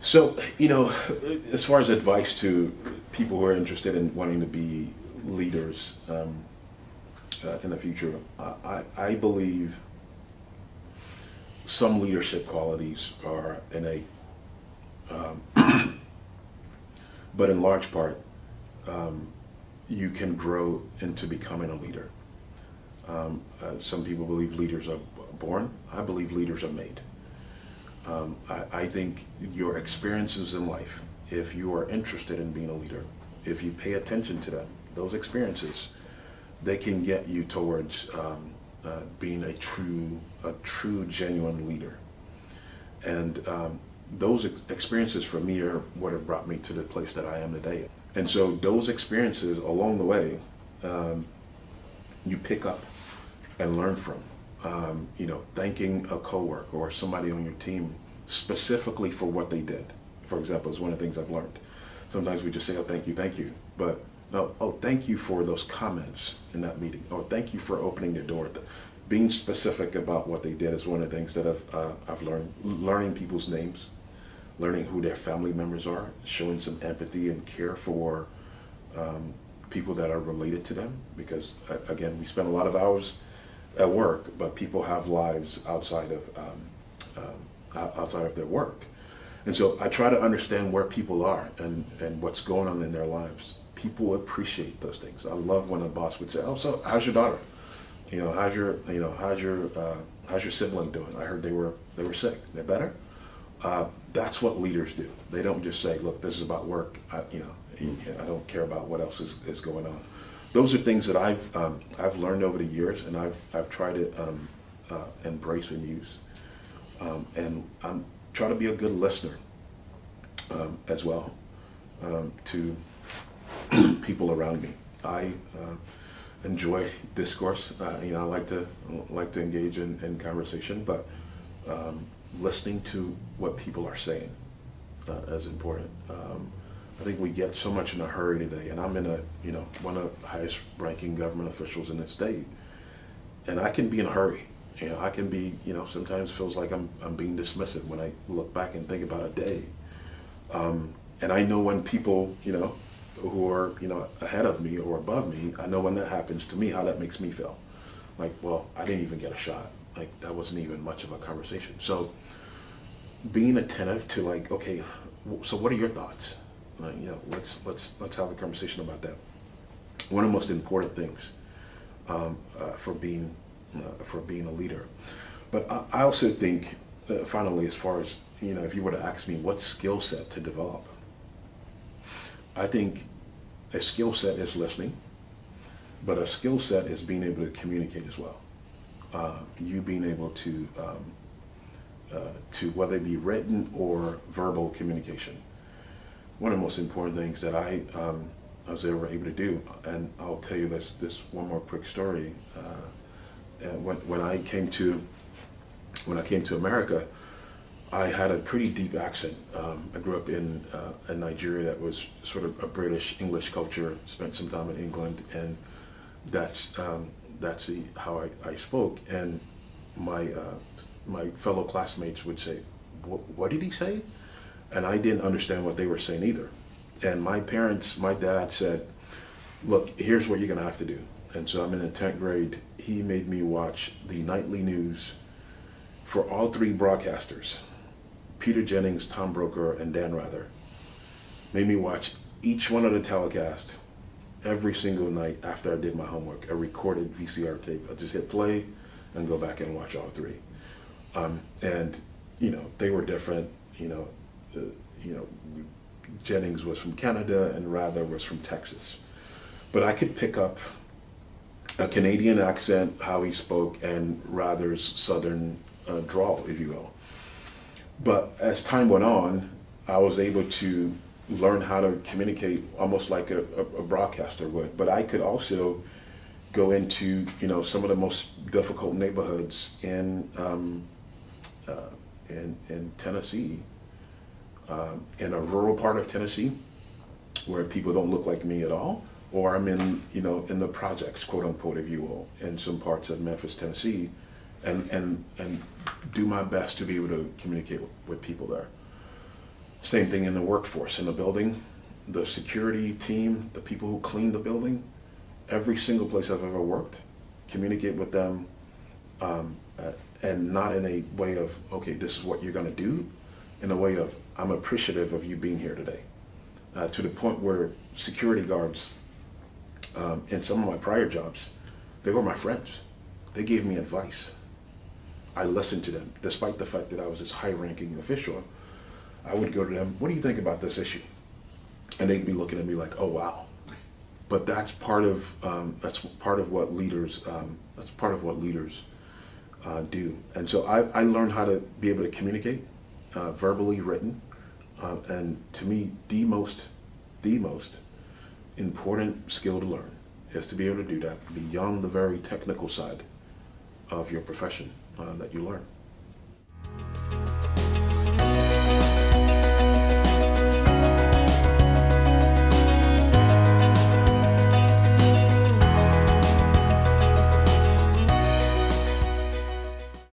So, as far as advice to people who are interested in wanting to be leaders in the future, I believe some leadership qualities are innate, but in large part, you can grow into becoming a leader. Some people believe leaders are born. I believe leaders are made. I think your experiences in life, if you are interested in being a leader, if you pay attention to them, those experiences, they can get you towards being a true, genuine leader. And those experiences for me are what have brought me to the place that I am today. And so those experiences along the way, you pick up and learn from. Thanking a coworker or somebody on your team specifically for what they did, for example, is one of the things I've learned. Sometimes we just say, oh, thank you, but no, oh, thank you for those comments in that meeting, or thank you for opening the door. Being specific about what they did is one of the things that I've learned. Learning people's names, learning who their family members are, showing some empathy and care for people that are related to them, because again, we spend a lot of hours at work, but people have lives outside of their work. And so I try to understand where people are and what's going on in their lives. People appreciate those things. I love when a boss would say, oh, so how's your daughter? How's your sibling doing? I heard they were sick. They're better? That's what leaders do. They don't just say, look, this is about work. I don't care about what else is going on. Those are things that I've learned over the years, and I've tried to embrace and use. And I'm trying to be a good listener as well to people around me. I enjoy discourse. I like to engage in conversation, but listening to what people are saying is important. I think we get so much in a hurry today, and I'm in one of the highest ranking government officials in the state, and I can be in a hurry. I can be, sometimes feels like I'm being dismissive when I look back and think about a day. And I know when people, who are, ahead of me or above me, I know when that happens to me, how that makes me feel. Like, well, I didn't even get a shot. Like, that wasn't even much of a conversation. So being attentive to, like, okay, so what are your thoughts? Let's have a conversation about that. One of the most important things for being a leader. But I also think, finally, as far as, if you were to ask me what skill set to develop, I think a skill set is listening, but a skill set is being able to communicate as well. You being able to whether it be written or verbal communication. One of the most important things that I was ever able to do, and I'll tell you this one more quick story. When I came to America, I had a pretty deep accent. I grew up in Nigeria that was sort of a British English culture. Spent some time in England, and that's how I spoke. And my fellow classmates would say, "What did he say?" And I didn't understand what they were saying either. And my dad said, "Look, here's what you're gonna have to do." And so I'm in the 10th grade. He made me watch the nightly news for all three broadcasters, Peter Jennings, Tom Brokaw, and Dan Rather. Made me watch each one of the telecasts every single night after I did my homework, a recorded VCR tape. I just hit play and go back and watch all three. And they were different. Jennings was from Canada and Rather was from Texas. But I could pick up a Canadian accent, how he spoke, and Rather's southern drawl, if you will. But as time went on, I was able to learn how to communicate almost like a broadcaster would. But I could also go into some of the most difficult neighborhoods in Tennessee, in a rural part of Tennessee, where people don't look like me at all, or I'm in the projects, quote unquote, if you will, in some parts of Memphis, Tennessee, and do my best to be able to communicate with people there. Same thing in the workforce, in the building, the security team, the people who clean the building, every single place I've ever worked, communicate with them, and not in a way of, okay, this is what you're going to do, in a way of, I'm appreciative of you being here today. To the point where security guards, in some of my prior jobs, they were my friends. They gave me advice. I listened to them, despite the fact that I was this high-ranking official. I would go to them, what do you think about this issue? And they'd be looking at me like, oh, wow. But that's part of what leaders do. And so I learned how to be able to communicate, verbally, written, and to me, the most important skill to learn is to be able to do that beyond the very technical side of your profession that you learn.